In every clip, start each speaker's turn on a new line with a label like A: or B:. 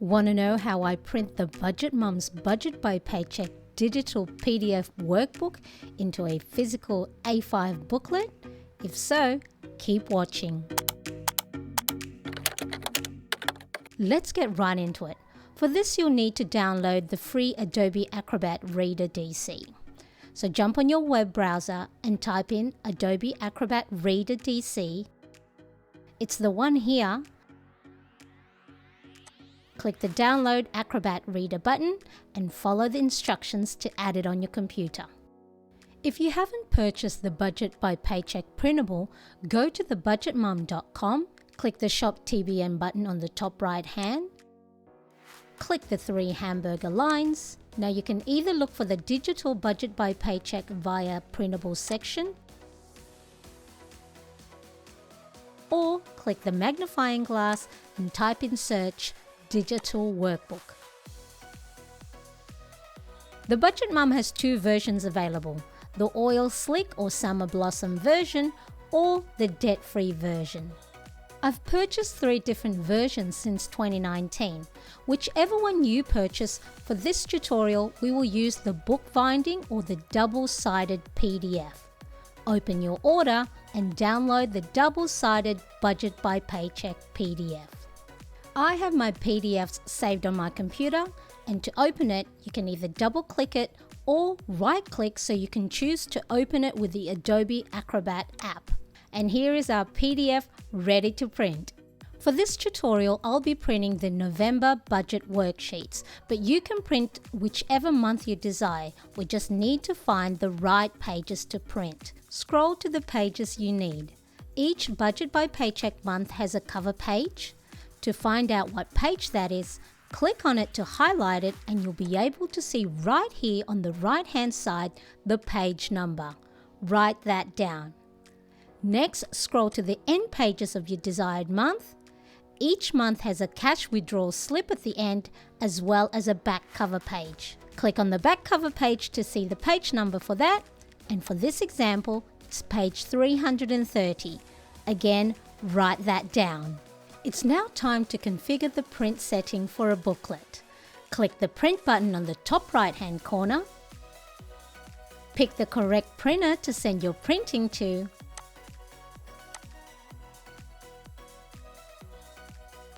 A: Want to know how I print the Budget Mum's Budget by Paycheck digital PDF workbook into a physical A5 booklet? If so, keep watching. Let's get right into it. For this, you'll need to download the free Adobe Acrobat Reader DC. So jump on your web browser and type in Adobe Acrobat Reader DC. It's the one here. Click the Download Acrobat Reader button and follow the instructions to add it on your computer. If you haven't purchased the Budget by Paycheck Printable, go to thebudgetmum.com, click the Shop TBM button on the top right hand, click the 3 hamburger lines. Now you can either look for the digital Budget by Paycheck via Printable section, or click the magnifying glass and type in search Digital Workbook. The Budget Mum has 2 versions available, the Oil Slick or Summer Blossom version or the debt-free version. I've purchased 3 different versions since 2019. Whichever one you purchase, for this tutorial we will use the bookbinding or the double-sided PDF. Open your order and download the double-sided Budget by Paycheck PDF. I have my PDFs saved on my computer, and to open it, you can either double-click it or right-click so you can choose to open it with the Adobe Acrobat app. And here is our PDF ready to print. For this tutorial, I'll be printing the November budget worksheets, but you can print whichever month you desire. We just need to find the right pages to print. Scroll to the pages you need. Each Budget by Paycheck month has a cover page. To find out what page that is, click on it to highlight it and you'll be able to see right here on the right hand side the page number. Write that down. Next, scroll to the end pages of your desired month. Each month has a cash withdrawal slip at the end as well as a back cover page. Click on the back cover page to see the page number for that, and for this example, it's page 330. Again, write that down. It's now time to configure the print setting for a booklet. Click the print button on the top right hand corner. Pick the correct printer to send your printing to.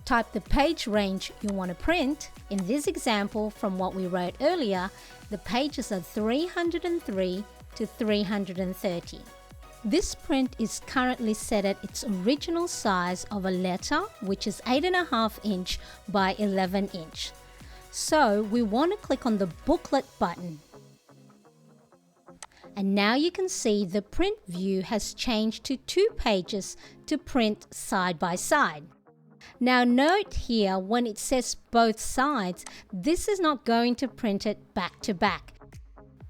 A: Type the page range you want to print. In this example, from what we wrote earlier, the pages are 303 to 330. This print is currently set at its original size of a letter, which is 8.5 inch by 11 inch. So we want to click on the Booklet button. And now you can see the print view has changed to 2 pages to print side by side. Now note here, when it says both sides, this is not going to print it back to back.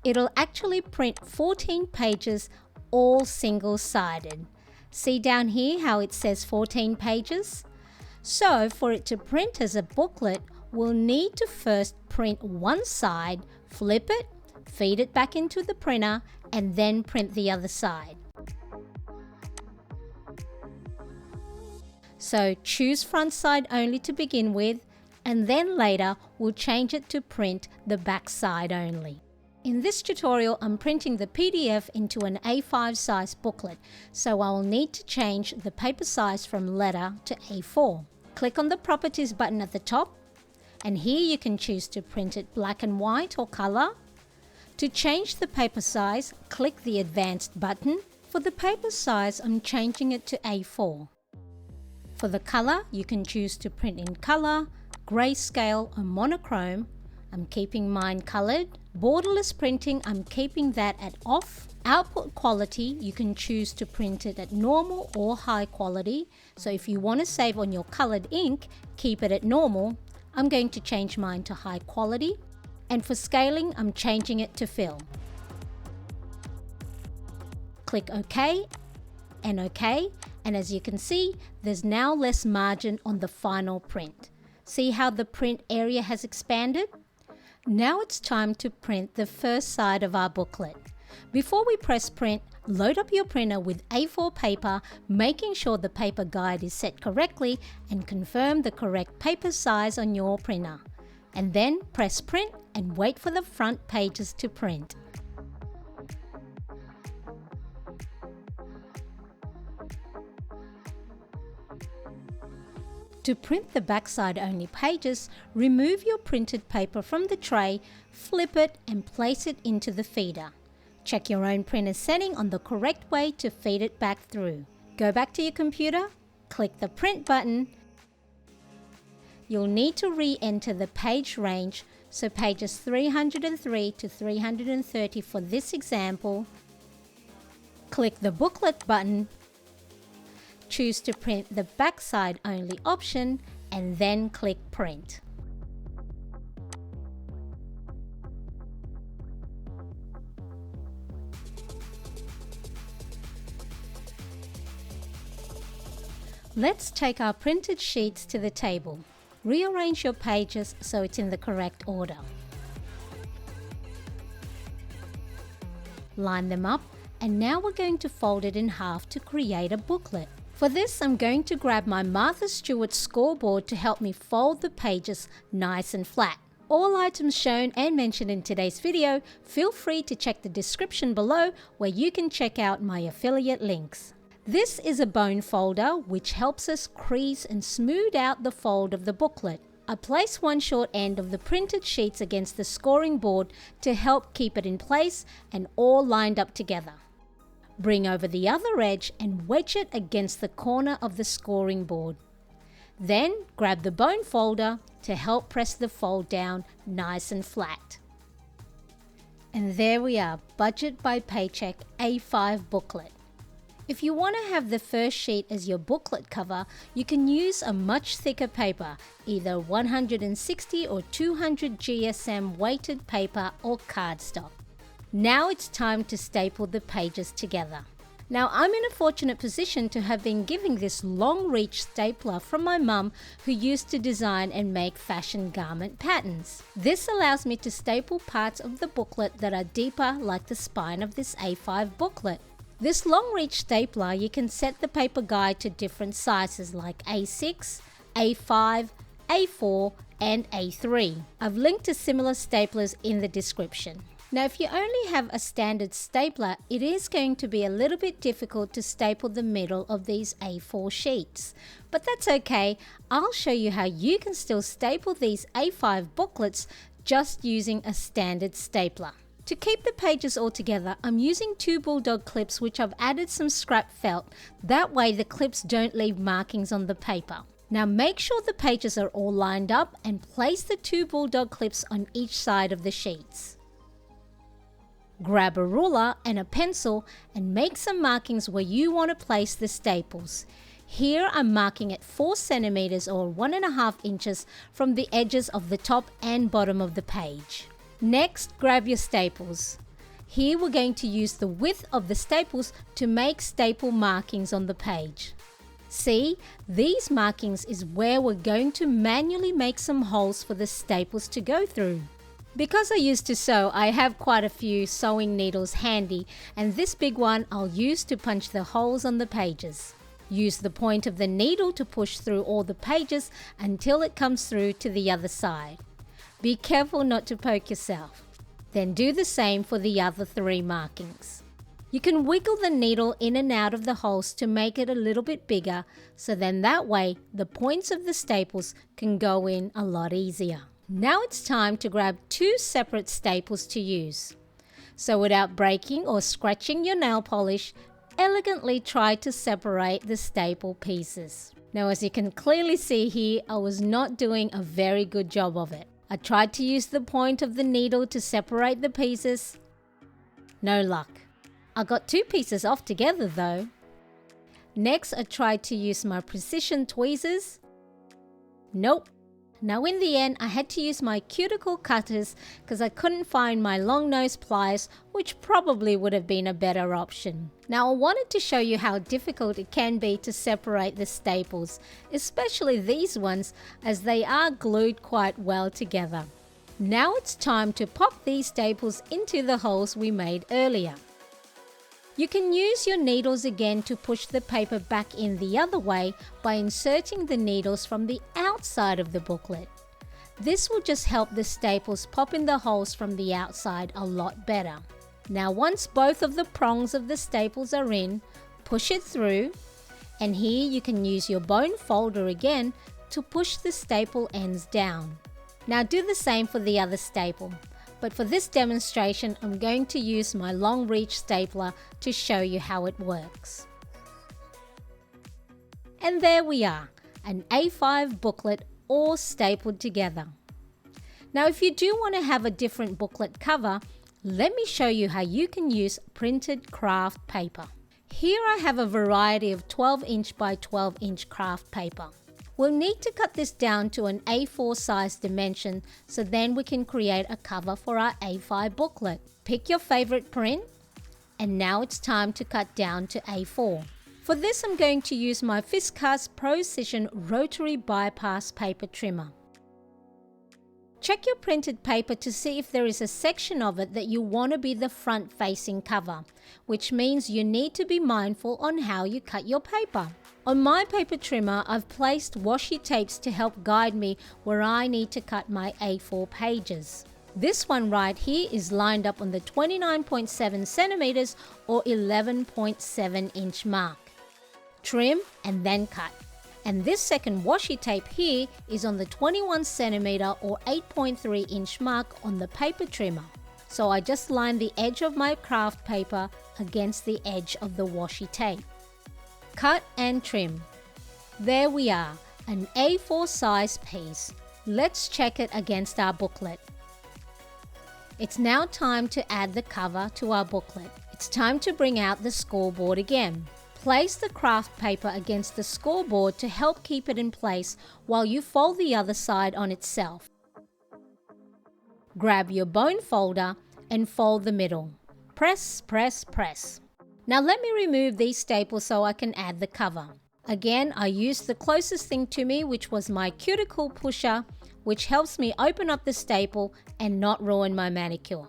A: It'll actually print 14 pages all single-sided. See down here how it says 14 pages? So for it to print as a booklet, we'll need to first print one side, flip it, feed it back into the printer, and then print the other side. So choose front side only to begin with, and then later we'll change it to print the back side only. In this tutorial, I'm printing the PDF into an A5 size booklet, so I will need to change the paper size from letter to A4. Click on the Properties button at the top, and here you can choose to print it black and white or color. To change the paper size, click the Advanced button. For the paper size, I'm changing it to A4. For the color, you can choose to print in color, grayscale or monochrome. I'm keeping mine colored. Borderless printing, I'm keeping that at off. Output quality, you can choose to print it at normal or high quality. So if you want to save on your colored ink, keep it at normal. I'm going to change mine to high quality. And for scaling, I'm changing it to fill. Click OK and OK. And as you can see, there's now less margin on the final print. See how the print area has expanded? Now it's time to print the first side of our booklet. Before we press print, Load up your printer with A4 paper, making sure the paper guide is set correctly and confirm the correct paper size on your printer. And then press print and wait for the front pages to print. To print the backside only pages, remove your printed paper from the tray, flip it and place it into the feeder. Check your own printer setting on the correct way to feed it back through. Go back to your computer, click the print button. You'll need to re-enter the page range, so pages 303 to 330 for this example. Click the Booklet button. Choose to print the backside only option and then click Print. Let's take our printed sheets to the table. Rearrange your pages so it's in the correct order. Line them up, and now we're going to fold it in half to create a booklet. For this, I'm going to grab my Martha Stewart scoreboard to help me fold the pages nice and flat. All items shown and mentioned in today's video, feel free to check the description below where you can check out my affiliate links. This is a bone folder which helps us crease and smooth out the fold of the booklet. I place one short end of the printed sheets against the scoring board to help keep it in place and all lined up together. Bring over the other edge and wedge it against the corner of the scoring board. Then grab the bone folder to help press the fold down nice and flat. And there we are, Budget by Paycheck A5 booklet. If you want to have the first sheet as your booklet cover, you can use a much thicker paper, either 160 or 200 GSM weighted paper or cardstock. Now it's time to staple the pages together. Now I'm in a fortunate position to have been given this long reach stapler from my mum, who used to design and make fashion garment patterns. This allows me to staple parts of the booklet that are deeper, like the spine of this A5 booklet. This long reach stapler, you can set the paper guide to different sizes like A6, A5, A4 and A3. I've linked to similar staplers in the description. Now if you only have a standard stapler, it is going to be a little bit difficult to staple the middle of these A4 sheets. But that's okay, I'll show you how you can still staple these A5 booklets just using a standard stapler. To keep the pages all together, I'm using 2 bulldog clips which I've added some scrap felt. That way the clips don't leave markings on the paper. Now make sure the pages are all lined up and place the 2 bulldog clips on each side of the sheets. Grab a ruler and a pencil and make some markings where you want to place the staples. Here I'm marking at 4 centimeters or 1.5 inches from the edges of the top and bottom of the page. Next, grab your staples. Here we're going to use the width of the staples to make staple markings on the page. See, these markings is where we're going to manually make some holes for the staples to go through. Because I used to sew, I have quite a few sewing needles handy, and this big one I'll use to punch the holes on the pages. Use the point of the needle to push through all the pages until it comes through to the other side. Be careful not to poke yourself. Then do the same for the other 3 markings. You can wiggle the needle in and out of the holes to make it a little bit bigger, so then that way the points of the staples can go in a lot easier. Now it's time to grab 2 separate staples to use. So without breaking or scratching your nail polish, elegantly try to separate the staple pieces. Now as you can clearly see here, I was not doing a very good job of it. I tried to use the point of the needle to separate the pieces. No luck. I got 2 pieces off together though. Next, I tried to use my precision tweezers. Nope. Now in the end, I had to use my cuticle cutters because I couldn't find my long nose pliers, which probably would have been a better option. Now I wanted to show you how difficult it can be to separate the staples, especially these ones, as they are glued quite well together. Now it's time to pop these staples into the holes we made earlier. You can use your needles again to push the paper back in the other way by inserting the needles from the outside of the booklet. This will just help the staples pop in the holes from the outside a lot better. Now once both of the prongs of the staples are in, push it through, and here you can use your bone folder again to push the staple ends down. Now do the same for the other staple. But for this demonstration, I'm going to use my long reach stapler to show you how it works. And there we are, an A5 booklet all stapled together. Now if you do want to have a different booklet cover, let me show you how you can use printed craft paper. Here I have a variety of 12-inch by 12-inch craft paper. We'll need to cut this down to an A4 size dimension so then we can create a cover for our A5 booklet. Pick your favorite print, and now it's time to cut down to A4. For this I'm going to use my Fiskars Procision Rotary Bypass paper trimmer. Check your printed paper to see if there is a section of it that you want to be the front-facing cover, which means you need to be mindful on how you cut your paper. On my paper trimmer, I've placed washi tapes to help guide me where I need to cut my A4 pages. This one right here is lined up on the 29.7 centimeters or 11.7 inch mark. Trim and then cut. And this second washi tape here is on the 21 centimeter or 8.3 inch mark on the paper trimmer. So I just line the edge of my craft paper against the edge of the washi tape. Cut and trim. There we are, an A4 size piece. Let's check it against our booklet. It's now time to add the cover to our booklet. It's time to bring out the scoreboard again. Place the craft paper against the scoreboard to help keep it in place while you fold the other side on itself. Grab your bone folder and fold the middle. Press, press, press. Now let me remove these staples so I can add the cover. Again, I used the closest thing to me, which was my cuticle pusher, which helps me open up the staple and not ruin my manicure.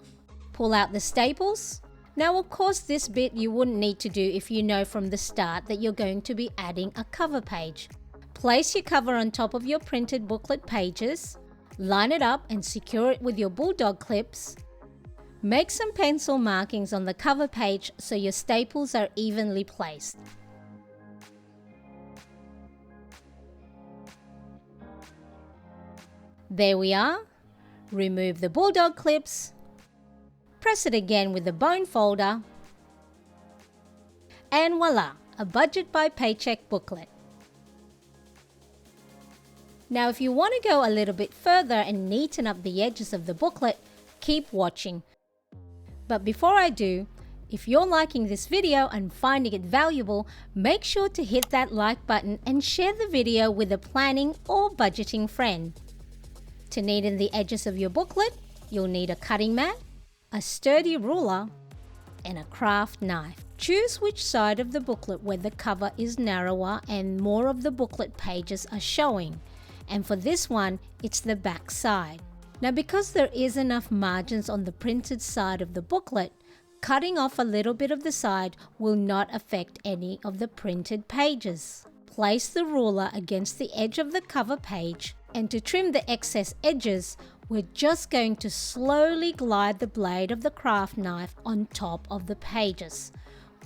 A: Pull out the staples. Now of course this bit you wouldn't need to do if you know from the start that you're going to be adding a cover page. Place your cover on top of your printed booklet pages, line it up and secure it with your bulldog clips. Make some pencil markings on the cover page so your staples are evenly placed. There we are. Remove the bulldog clips. Press it again with the bone folder. And voila, a budget by Paycheck booklet. Now if you want to go a little bit further and neaten up the edges of the booklet, keep watching. But before I do, if you're liking this video and finding it valuable, make sure to hit that like button and share the video with a planning or budgeting friend. To neaten the edges of your booklet, you'll need a cutting mat, a sturdy ruler, and a craft knife. Choose which side of the booklet where the cover is narrower and more of the booklet pages are showing. And for this one, it's the back side. Now because there is enough margins on the printed side of the booklet, cutting off a little bit of the side will not affect any of the printed pages. Place the ruler against the edge of the cover page, and to trim the excess edges, we're just going to slowly glide the blade of the craft knife on top of the pages.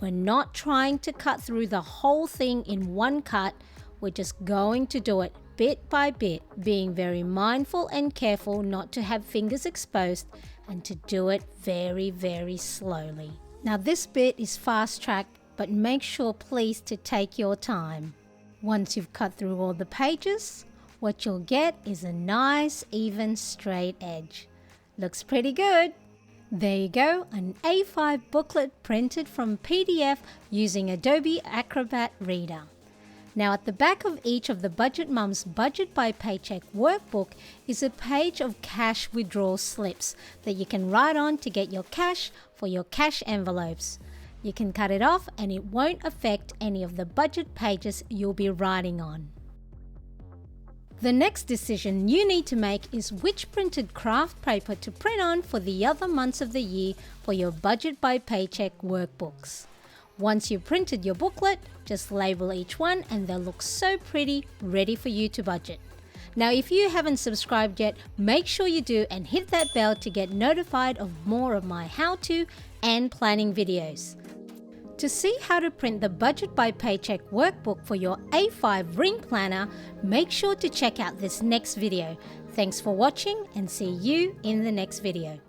A: We're not trying to cut through the whole thing in one cut, we're just going to do it bit by bit, being very mindful and careful not to have fingers exposed and to do it very, very slowly. Now this bit is fast-tracked, but make sure please to take your time. Once you've cut through all the pages, what you'll get is a nice, even, straight edge. Looks pretty good. There you go, an A5 booklet printed from PDF using Adobe Acrobat Reader. Now at the back of each of the Budget Mum's Budget by Paycheck workbook is a page of cash withdrawal slips that you can write on to get your cash for your cash envelopes. You can cut it off and it won't affect any of the budget pages you'll be writing on. The next decision you need to make is which printed craft paper to print on for the other months of the year for your Budget by Paycheck workbooks. Once you've printed your booklet, just label each one and they'll look so pretty, ready for you to budget. Now, if you haven't subscribed yet, make sure you do and hit that bell to get notified of more of my how-to and planning videos. To see how to print the Budget by Paycheck workbook for your A5 ring planner, make sure to check out this next video. Thanks for watching and see you in the next video.